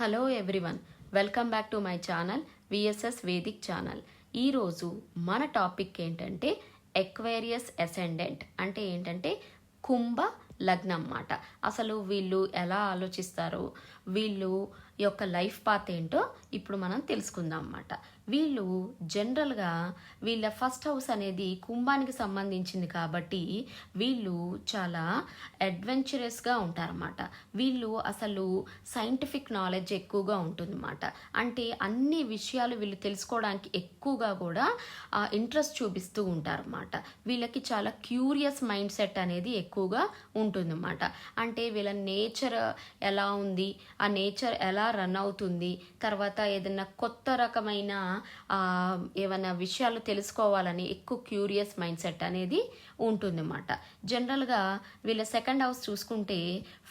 Hello everyone, welcome back to my channel VSS Vedic channel. ఈరోజు మన topic ఏంటంటే Aquarius ascendant అంటే ఏంటంటే కుంభ లగ్నం అన్నమాట. అసలు వీళ్ళు ఎలా ఆలోచిస్తారు, వీళ్ళు యొక్క లైఫ్ పాత్ ఏంటో ఇప్పుడు మనం తెలుసుకుందాం అన్నమాట. వీళ్ళు జనరల్గా వీళ్ళ ఫస్ట్ హౌస్ అనేది కుంభానికి సంబంధించింది కాబట్టి వీళ్ళు చాలా అడ్వెంచరస్గా ఉంటారన్నమాట. వీళ్ళు అసలు సైంటిఫిక్ నాలెడ్జ్ ఎక్కువగా ఉంటుందన్నమాట. అంటే అన్ని విషయాలు వీళ్ళు తెలుసుకోవడానికి ఎక్కువగా కూడా ఇంట్రెస్ట్ చూపిస్తూ ఉంటారన్నమాట. వీళ్ళకి చాలా క్యూరియస్ మైండ్ సెట్ అనేది ఎక్కువగా ఉంటుందన్నమాట. అంటే వీళ్ళ నేచర్ ఎలా ఉంది, ఆ నేచర్ ఎలా రన్ అవుతుంది, తర్వాత ఏదైనా కొత్త రకమైన ఏమైనా విషయాలు తెలుసుకోవాలని ఎక్కువ క్యూరియస్ మైండ్ సెట్ అనేది ఉంటుందన్నమాట. జనరల్గా వీళ్ళ సెకండ్ హౌస్ చూసుకుంటే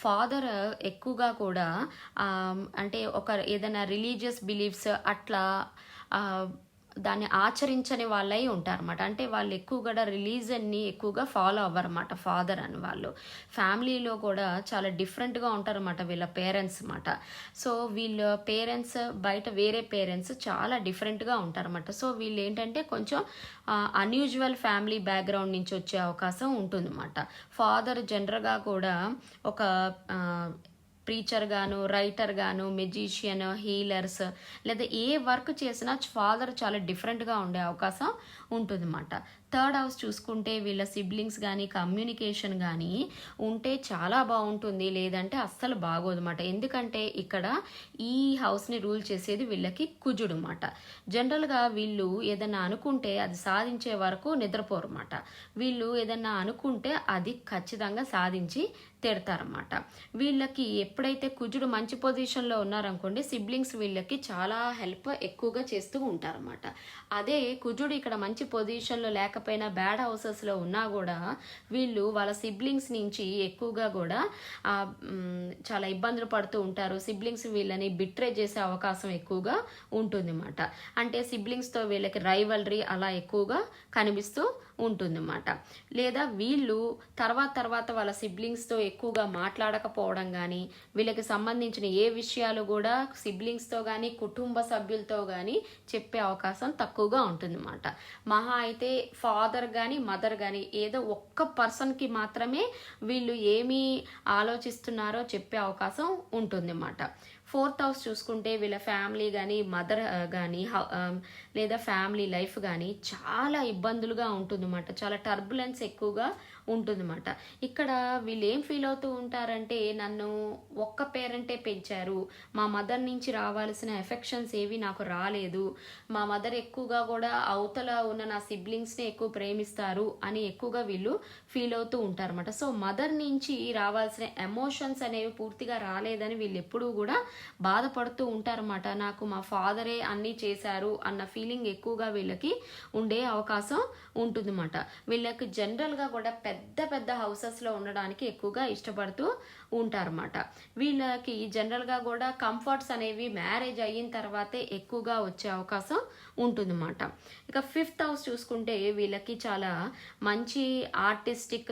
ఫాదర్ ఎక్కువగా కూడా అంటే ఒక ఏదైనా రిలీజియస్ బిలీఫ్స్ అట్లా దాన్ని ఆచరించని వాళ్ళై ఉంటారన్నమాట. అంటే వాళ్ళు ఎక్కువ కూడా రిలీజన్ని ఎక్కువగా ఫాలో అవ్వరన్నమాట. ఫాదర్ అని వాళ్ళు ఫ్యామిలీలో కూడా చాలా డిఫరెంట్గా ఉంటారన్నమాట వీళ్ళ పేరెంట్స్ అన్నమాట. సో వీళ్ళ పేరెంట్స్ బయట వేరే పేరెంట్స్ చాలా డిఫరెంట్గా ఉంటారన్నమాట. సో వీళ్ళు ఏంటంటే కొంచెం అన్యూజువల్ ఫ్యామిలీ బ్యాక్గ్రౌండ్ నుంచి వచ్చే అవకాశం ఉంటుందన్నమాట. ఫాదర్ జనరల్గా కూడా ఒక ప్రీచర్ గాను, రైటర్ గాను, మెజిషియన్, హీలర్స్ లేదా ఏ వర్క్ చేసినా ఫాదర్ చాలా డిఫరెంట్గా ఉండే అవకాశం ఉంటుందన్నమాట. థర్డ్ హౌస్ చూసుకుంటే వీళ్ళ సిబ్లింగ్స్ కానీ కమ్యూనికేషన్ కానీ ఉంటే చాలా బాగుంటుంది, లేదంటే అస్సలు బాగోదన్నమాట. ఎందుకంటే ఇక్కడ ఈ హౌస్ని రూల్ చేసేది వీళ్ళకి కుజుడు అన్నమాట. జనరల్గా వీళ్ళు ఏదైనా అనుకుంటే అది సాధించే వరకు నిద్రపోరు అన్నమాట. వీళ్ళు ఏదైనా అనుకుంటే అది ఖచ్చితంగా సాధించి తిడతారన్నమాట. వీళ్ళకి ఎప్పుడైతే కుజుడు మంచి పొజిషన్లో ఉన్నారనుకోండి, సిబ్లింగ్స్ వీళ్ళకి చాలా హెల్ప్ ఎక్కువగా చేస్తూ ఉంటారన్నమాట. అదే కుజుడు ఇక్కడ మంచి పొజిషన్లో లేకపోయినా బ్యాడ్ హౌసెస్లో ఉన్నా కూడా వీళ్ళు వాళ్ళ సిబ్లింగ్స్ నుంచి ఎక్కువగా కూడా చాలా ఇబ్బందులు పడుతూ ఉంటారు. సిబ్లింగ్స్ వీళ్ళని బిట్రే చేసే అవకాశం ఎక్కువగా ఉంటుందన్నమాట. అంటే సిబ్లింగ్స్తో వీళ్ళకి రైవల్రీ అలా ఎక్కువగా కనిపిస్తూ ఉంటుందన్నమాట. లేదా వీళ్ళు తర్వాత వాళ్ళ సిబ్లింగ్స్తో ఎక్కువగా మాట్లాడకపోవడం కానీ, వీళ్ళకి సంబంధించిన ఏ విషయాలు కూడా సిబ్లింగ్స్తో కానీ కుటుంబ సభ్యులతో కానీ చెప్పే అవకాశం తక్కువగా ఉంటుందన్నమాట. మహా అయితే ఫాదర్ కానీ మదర్ కానీ ఏదో ఒక్క పర్సన్కి మాత్రమే వీళ్ళు ఏమి ఆలోచిస్తున్నారో చెప్పే అవకాశం ఉంటుందన్నమాట. ఫోర్త్ హౌస్ చూసుకుంటే వీళ్ళ ఫ్యామిలీ కానీ మదర్ కానీ లేదా ఫ్యామిలీ లైఫ్ కానీ చాలా ఇబ్బందులుగా ఉంటుందన్నమాట. చాలా టర్బులెన్స్ ఎక్కువగా ఉంటుందన్నమాట. ఇక్కడ వీళ్ళు ఏం ఫీల్ అవుతూ ఉంటారంటే, నన్ను ఒక్క పేరెంటే పెంచారు, మా మదర్ నుంచి రావాల్సిన ఎఫెక్షన్స్ ఏవి నాకు రాలేదు, మా మదర్ ఎక్కువగా కూడా అవతల ఉన్న నా సిబ్లింగ్స్ని ఎక్కువ ప్రేమిస్తారు అని ఎక్కువగా వీళ్ళు ఫీల్ అవుతూ ఉంటారన్నమాట. సో మదర్ నుంచి రావాల్సిన ఎమోషన్స్ అనేవి పూర్తిగా రాలేదని వీళ్ళు ఎప్పుడూ కూడా బాధపడుతూ ఉంటారన్నమాట. నాకు మా ఫాదరే అన్నీ చేశారు అన్న ఫీలింగ్ ఎక్కువగా వీళ్ళకి ఉండే అవకాశం ఉంటుందన్నమాట. వీళ్ళకి జనరల్గా కూడా పెద్ద హౌసెస్లో ఉండడానికి ఎక్కువగా ఇష్టపడుతూ ఉంటారన్నమాట. వీళ్ళకి జనరల్గా కూడా కంఫర్ట్స్ అనేవి మ్యారేజ్ అయిన తర్వాతే ఎక్కువగా వచ్చే అవకాశం ఉంటుందన్నమాట. ఇక ఫిఫ్త్ హౌస్ చూసుకుంటే వీళ్ళకి చాలా మంచి ఆర్టిస్టిక్,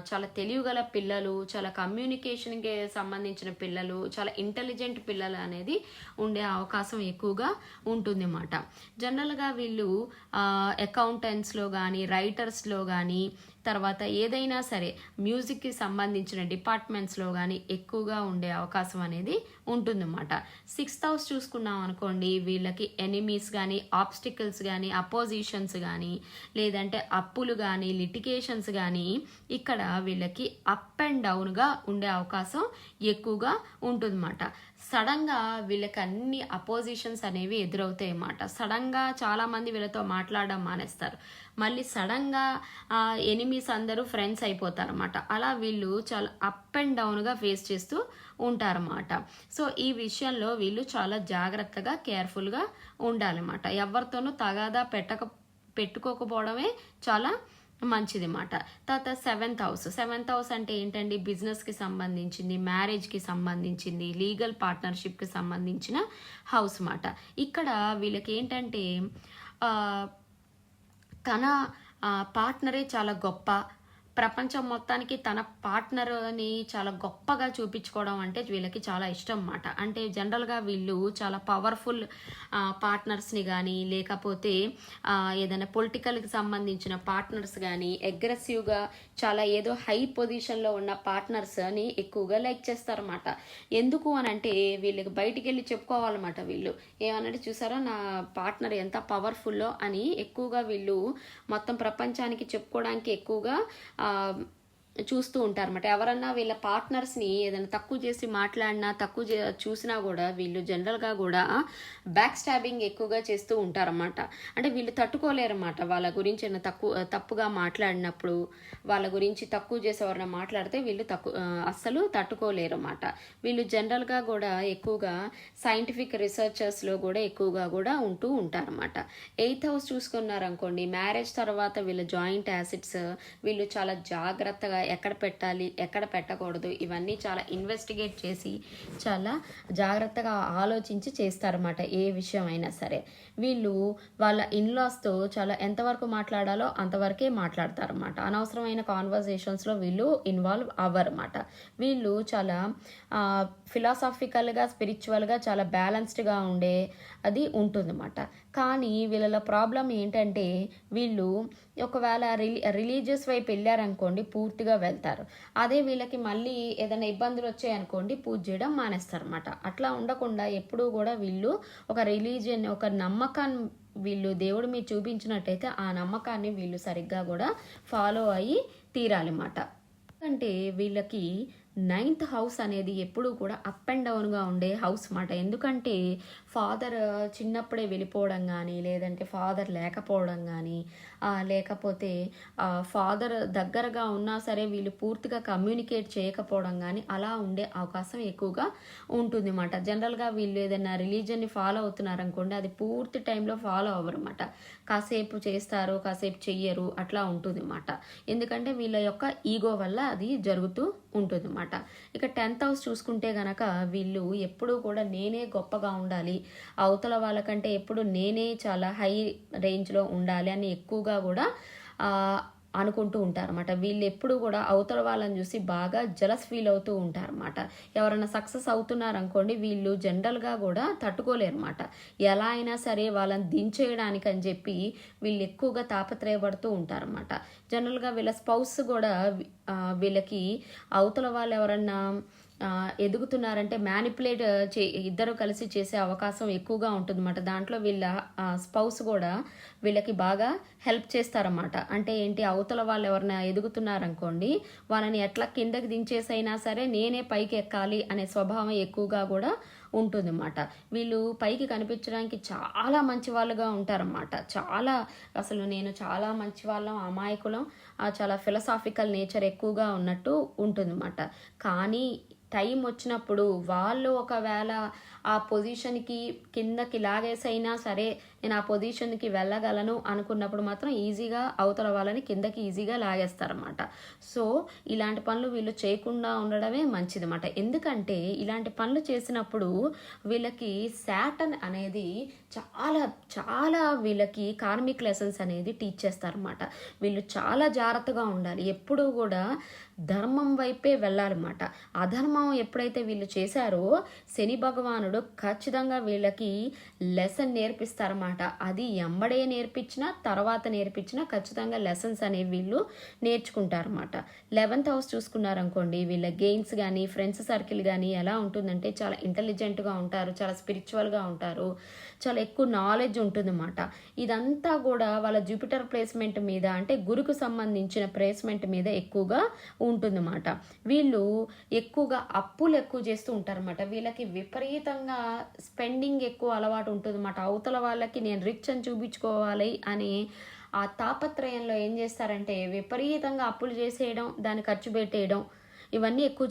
చాలా తెలివిగల పిల్లలు, చాలా కమ్యూనికేషన్కి సంబంధించిన పిల్లలు, చాలా ఇంటెలిజెంట్ పిల్లలు అనేది ఉండే అవకాశం ఎక్కువగా ఉంటుందన్నమాట. జనరల్గా వీళ్ళు అకౌంటెంట్స్లో కానీ రైటర్స్లో కానీ తర్వాత ఏదైనా సరే మ్యూజిక్కి సంబంధించిన డిపార్ట్మెంట్స్లో కానీ ఎక్కువగా ఉండే అవకాశం అనేది ఉంటుందన్నమాట. సిక్స్త్ హౌస్ చూసుకున్నాం అనుకోండి, వీళ్ళకి ఎనిమీస్ కానీ ఆబ్స్టికల్స్ కానీ అపోజిషన్స్ కానీ లేదంటే అప్పులు కానీ లిటిగేషన్స్ కానీ ఇక్కడ వీళ్ళకి అప్ అండ్ డౌన్గా ఉండే అవకాశం ఎక్కువగా ఉంటుందన్నమాట. సడన్గా వీళ్ళకి అన్ని అపోజిషన్స్ అనేవి ఎదురవుతాయి అన్నమాట. సడన్గా చాలామంది వీళ్ళతో మాట్లాడడం మానేస్తారు, మళ్ళీ సడన్గా ఎనిమీస్ అందరూ ఫ్రెండ్స్ అయిపోతారన్నమాట. అలా వీళ్ళు చాలా అప్ అండ్ డౌన్గా ఫేస్ చేస్తూ ఉంటారన్నమాట. సో ఈ విషయంలో వీళ్ళు చాలా జాగ్రత్తగా కేర్ఫుల్గా ఉండాలన్నమాట. ఎవరితోనూ తగాదా పెట్టుకోకపోవడమే చాలా మంచిది అన్నమాట. తర్వాత సెవెంత్ హౌస్ అంటే ఏంటండి, బిజినెస్కి సంబంధించింది, మ్యారేజ్కి సంబంధించింది, లీగల్ పార్ట్నర్షిప్కి సంబంధించిన హౌస్ అన్నమాట. ఇక్కడ వీళ్ళకి ఏంటంటే తన పార్ట్నరే చాలా గొప్ప, ప్రపంచం మొత్తానికి తన పార్ట్నర్ని చాలా గొప్పగా చూపించుకోవడం అంటే వీళ్ళకి చాలా ఇష్టం అన్నమాట. అంటే జనరల్గా వీళ్ళు చాలా పవర్ఫుల్ పార్ట్నర్స్ని కానీ, లేకపోతే ఏదైనా పొలిటికల్కి సంబంధించిన పార్ట్నర్స్ కానీ, అగ్రెసివ్గా చాలా ఏదో హై పొజిషన్లో ఉన్న పార్ట్నర్స్ని ఎక్కువగా లైక్ చేస్తారన్నమాట. ఎందుకు అని అంటే వీళ్ళకి బయటికి వెళ్ళి చెప్పుకోవాలన్నమాట. వీళ్ళు ఏమనంటే చూసారా నా పార్ట్నర్ ఎంత పవర్ఫుల్లో అని ఎక్కువగా వీళ్ళు మొత్తం ప్రపంచానికి చెప్పుకోవడానికి ఎక్కువగా చూస్తూ ఉంటారన్నమాట. ఎవరన్నా వీళ్ళ పార్ట్నర్స్ని ఏదైనా తక్కువ చేసి మాట్లాడినా, చూసినా కూడా వీళ్ళు జనరల్గా కూడా బ్యాక్ స్టాబింగ్ ఎక్కువగా చేస్తూ ఉంటారన్నమాట. అంటే వీళ్ళు తట్టుకోలేరన్నమాట. వాళ్ళ గురించి తప్పుగా మాట్లాడినప్పుడు, వాళ్ళ గురించి తక్కువ చేసి ఎవరైనా మాట్లాడితే వీళ్ళు అస్సలు తట్టుకోలేరు అన్నమాట. వీళ్ళు జనరల్గా కూడా ఎక్కువగా సైంటిఫిక్ రీసెర్చర్స్లో కూడా ఎక్కువగా కూడా ఉంటూ ఉంటారన్నమాట. 8th హౌస్ చూసుకున్నారనుకోండి, మ్యారేజ్ తర్వాత వీళ్ళ జాయింట్ యాసిడ్స్ వీళ్ళు చాలా జాగ్రత్తగా ఎక్కడ పెట్టాలి, ఎక్కడ పెట్టకూడదు, ఇవన్నీ చాలా ఇన్వెస్టిగేట్ చేసి చాలా జాగ్రత్తగా ఆలోచించి చేస్తారన్నమాట. ఏ విషయం అయినా సరే వీళ్ళు వాళ్ళ ఇన్లాస్తో చాలా ఎంతవరకు మాట్లాడాలో అంతవరకే మాట్లాడతారన్నమాట. అనవసరమైన కాన్వర్జేషన్స్లో వీళ్ళు ఇన్వాల్వ్ అవ్వరన్నమాట. వీళ్ళు చాలా ఫిలాసాఫికల్గా, స్పిరిచువల్గా చాలా బ్యాలెన్స్డ్గా ఉండే అది ఉంటుందన్నమాట. కానీ వీళ్ళ ప్రాబ్లం ఏంటంటే వీళ్ళు ఒకవేళ రిలీజియస్ వైపు వెళ్ళారనుకోండి పూర్తిగా వెళ్తారు. అదే వీళ్ళకి మళ్ళీ ఏదైనా ఇబ్బందులు వచ్చాయనుకోండి పూజ చేయడం మానేస్తారన్నమాట. అట్లా ఉండకుండా ఎప్పుడూ కూడా వీళ్ళు ఒక రిలీజియన్, ఒక నమ్మకాన్ని వీళ్ళు దేవుడు మీద చూపించినట్టయితే ఆ నమ్మకాన్ని వీళ్ళు సరిగ్గా కూడా ఫాలో అయ్యి తీరాలన్నమాట. ఎందుకంటే వీళ్ళకి 9th హౌస్ అనేది ఎప్పుడూ కూడా అప్ అండ్ డౌన్గా ఉండే హౌస్ మాట. ఎందుకంటే ఫాదర్ చిన్నప్పుడే వెళ్ళిపోవడం కానీ, లేదంటే ఫాదర్ లేకపోవడం కానీ, లేకపోతే ఫాదర్ దగ్గరగా ఉన్నా సరే వీళ్ళు పూర్తిగా కమ్యూనికేట్ చేయకపోవడం కానీ అలా ఉండే అవకాశం ఎక్కువగా ఉంటుంది అన్నమాట. జనరల్గా వీళ్ళు ఏదైనా రిలీజన్ని ఫాలో అవుతున్నారనుకోండి, అది పూర్తి టైంలో ఫాలో అవ్వరు అన్నమాట. కాసేపు చేస్తారు, కాసేపు చెయ్యరు, అట్లా ఉంటుంది అన్నమాట. ఎందుకంటే వీళ్ళ యొక్క ఈగో వల్ల అది జరుగుతూ ఉంటుంది అన్నమాట. ఇక 10th హౌస్ చూసుకుంటే గనక వీళ్ళు ఎప్పుడూ కూడా నేనే గొప్పగా ఉండాలి, అవతల వాళ్ళకంటే ఎప్పుడు నేనే చాలా హై రేంజ్లో ఉండాలి అని ఎక్కువగా కూడా అనుకుంటూ ఉంటారన్నమాట. వీళ్ళు ఎప్పుడు కూడా అవతల వాళ్ళని చూసి బాగా జలస్ ఫీల్ అవుతూ ఉంటారన్నమాట. ఎవరైనా సక్సెస్ అవుతున్నారనుకోండి వీళ్ళు జనరల్గా కూడా తట్టుకోలేరన్నమాట. ఎలా అయినా సరే వాళ్ళని దించేయడానికి అని చెప్పి వీళ్ళు ఎక్కువగా తాపత్రయపడుతూ ఉంటారన్నమాట. జనరల్గా వీళ్ళ స్పౌస్ కూడా వీళ్ళకి అవతల వాళ్ళు ఎవరన్నా ఎదుగుతున్నారంటే మ్యానిపులేట్ ఇద్దరు కలిసి చేసే అవకాశం ఎక్కువగా ఉంటుందన్నమాట. దాంట్లో వీళ్ళ స్పౌస్ కూడా వీళ్ళకి బాగా హెల్ప్ చేస్తారన్నమాట. అంటే ఏంటి, అవతల వాళ్ళు ఎవరైనా ఎదుగుతున్నారనుకోండి వాళ్ళని ఎట్లా కిందకి దించేసైనా సరే నేనే పైకి ఎక్కాలి అనే స్వభావం ఎక్కువగా కూడా ఉంటుందన్నమాట. వీళ్ళు పైకి కనిపించడానికి చాలా మంచి వాళ్ళుగా ఉంటారన్నమాట. నేను చాలా మంచి వాళ్ళం, అమాయకులం, చాలా ఫిలసాఫికల్ నేచర్ ఎక్కువగా ఉన్నట్టు ఉంటుందన్నమాట. కానీ టైం వచ్చినప్పుడు వాళ్ళు ఒకవేళ ఆ పొజిషన్కి కిందకి లాగేసైనా సరే నేను ఆ పొజిషన్కి వెళ్ళగలను అనుకున్నప్పుడు మాత్రం ఈజీగా అవతల వాళ్ళని కిందకి ఈజీగా లాగేస్తారన్నమాట. సో ఇలాంటి పనులు వీళ్ళు చేయకుండా ఉండడమే మంచిదన్నమాట. ఎందుకంటే ఇలాంటి పనులు చేసినప్పుడు వీళ్ళకి శాటర్న్ అనేది చాలా చాలా వీళ్ళకి కార్మిక్ లెసన్స్ అనేది టీచ్ చేస్తారన్నమాట. వీళ్ళు చాలా జాగ్రత్తగా ఉండాలి, ఎప్పుడూ కూడా ధర్మం వైపే వెళ్ళాలన్నమాట. అధర్మం ఎప్పుడైతే వీళ్ళు చేశారో శని భగవానుడు ఖచ్చితంగా వీళ్ళకి లెసన్ నేర్పిస్తారన్నమాట. అది ఎంబడే నేర్పించినా తర్వాత నేర్పించినా ఖచ్చితంగా లెసన్స్ అనేవి వీళ్ళు నేర్చుకుంటారన్నమాట. 11th హౌస్ చూసుకున్నారనుకోండి వీళ్ళ గెయిన్స్ కానీ, ఫ్రెండ్స్ సర్కిల్ కానీ ఎలా ఉంటుందంటే చాలా ఇంటెలిజెంట్గా ఉంటారు, చాలా స్పిరిచువల్గా ఉంటారు, చాలా ఎక్కువ నాలెడ్జ్ ఉంటుందన్నమాట. ఇదంతా కూడా వాళ్ళ జూపిటర్ ప్లేస్మెంట్ మీద, అంటే గురుకు సంబంధించిన ప్లేస్మెంట్ మీద ఎక్కువగా ఉంటుందన్నమాట. వీళ్ళు ఎక్కువగా అప్పులు ఎక్కువ చేస్తూ ఉంటారన్నమాట. వీళ్ళకి విపరీతంగా స్పెండింగ్ ఎక్కువ అలవాటు ఉంటుందన్నమాట. అవతల వాళ్ళకి నేను రిచ్ అని చూపించుకోవాలి అని ఆ తాపత్రయంలో ఏం చేస్తారంటే విపరీతంగా అప్పులు చేసేయడం, దాన్ని ఖర్చు పెట్టేయడం, ఇవన్నీ ఎక్కువ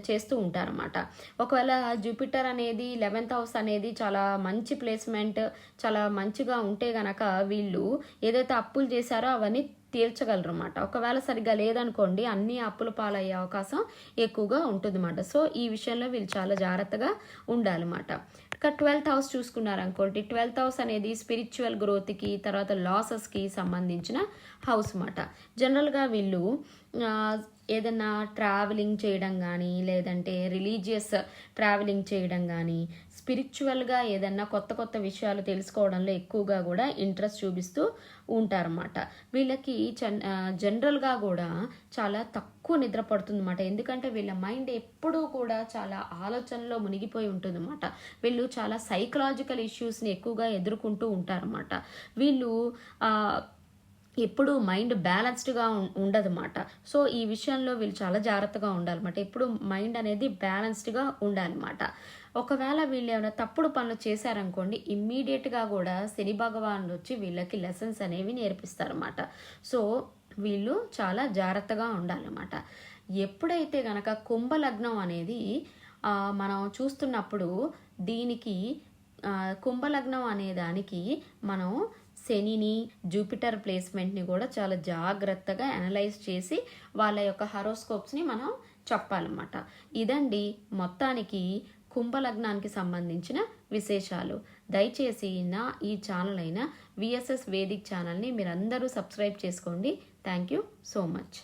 చేస్తూ ఉంటారన్నమాట. ఒకవేళ జూపిటర్ అనేది 11th హౌస్ అనేది చాలా మంచి ప్లేస్మెంట్, చాలా మంచిగా ఉంటే గనక వీళ్ళు ఏదైతే అప్పులు చేశారో అవన్నీ తీర్చగలరు అన్నమాట. ఒకవేళ సరిగ్గా లేదనుకోండి అన్ని అప్పుల పాలయ్యే అవకాశం ఎక్కువగా ఉంటుందన్నమాట. సో ఈ విషయంలో వీళ్ళు చాలా జాగ్రత్తగా ఉండాలన్నమాట. ఇక 12th హౌస్ చూసుకున్నారనుకోండి, 12th హౌస్ అనేది స్పిరిచువల్ గ్రోత్కి, తర్వాత లాసెస్కి సంబంధించిన హౌస్ అన్నమాట. జనరల్గా వీళ్ళు ఏదైనా ట్రావెలింగ్ చేయడం కానీ, లేదంటే రిలీజియస్ ట్రావెలింగ్ చేయడం కానీ, స్పిరిచువల్గా ఏదన్నా కొత్త కొత్త విషయాలు తెలుసుకోవడంలో ఎక్కువగా కూడా ఇంట్రెస్ట్ చూపిస్తూ ఉంటారన్నమాట. వీళ్ళకి జనరల్గా కూడా చాలా తక్కువ నిద్ర పడుతుందన్నమాట. ఎందుకంటే వీళ్ళ మైండ్ ఎప్పుడూ కూడా చాలా ఆలోచనలో మునిగిపోయి ఉంటుందన్నమాట. వీళ్ళు చాలా సైకలాజికల్ ఇష్యూస్ని ఎక్కువగా ఎదుర్కొంటూ ఉంటారన్నమాట. వీళ్ళు ఎప్పుడు మైండ్ బ్యాలెన్స్డ్గా ఉండదన్నమాట. సో ఈ విషయంలో వీళ్ళు చాలా జాగ్రత్తగా ఉండాలన్నమాట. ఎప్పుడు మైండ్ అనేది బ్యాలెన్స్డ్గా ఉండాలన్నమాట. ఒకవేళ వీళ్ళు ఏమైనా తప్పుడు పనులు చేశారనుకోండి, ఇమ్మీడియట్గా కూడా శని భగవానుడు వచ్చి వీళ్ళకి లెసన్స్ అనేవి నేర్పిస్తారన్నమాట. సో వీళ్ళు చాలా జాగ్రత్తగా ఉండాలన్నమాట. ఎప్పుడైతే గనక కుంభలగ్నం అనేది మనం చూస్తున్నప్పుడు దీనికి కుంభలగ్నం అనే దానికి మనం శనిని, జూపిటర్ ప్లేస్మెంట్ని కూడా చాలా జాగ్రత్తగా అనలైజ్ చేసి వాళ్ళ యొక్క హరోస్కోప్స్ని మనం చెప్పాలన్నమాట. ఇదండి మొత్తానికి కుంభలగ్నానికి సంబంధించిన విశేషాలు. దయచేసి నా ఈ ఛానల్ అయిన విఎస్ఎస్ వేదిక్ ఛానల్ని మీరందరూ సబ్స్క్రైబ్ చేసుకోండి. Thank you so much.